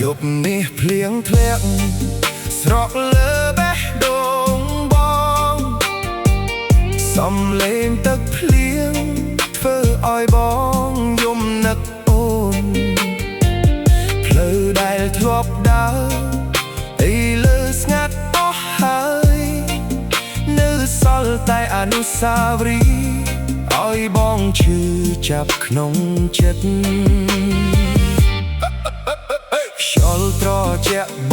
យប់នេះភ្លៀងធ្លាក់ស្រកលើបេះដូងបងសំឡេងទឹកភ្លៀងធ្វើឲ្យបងយំនឹកអូនផ្លូវដែលធ្លាប់ដើរឥឡូវស្ងាត់អស់ហើយនៅសល់តែអនុស្សាវរីយ៍ឲ្យបងឈឺចាប់ក្នុងចិត្តខ្យល់ត្រជាក់ប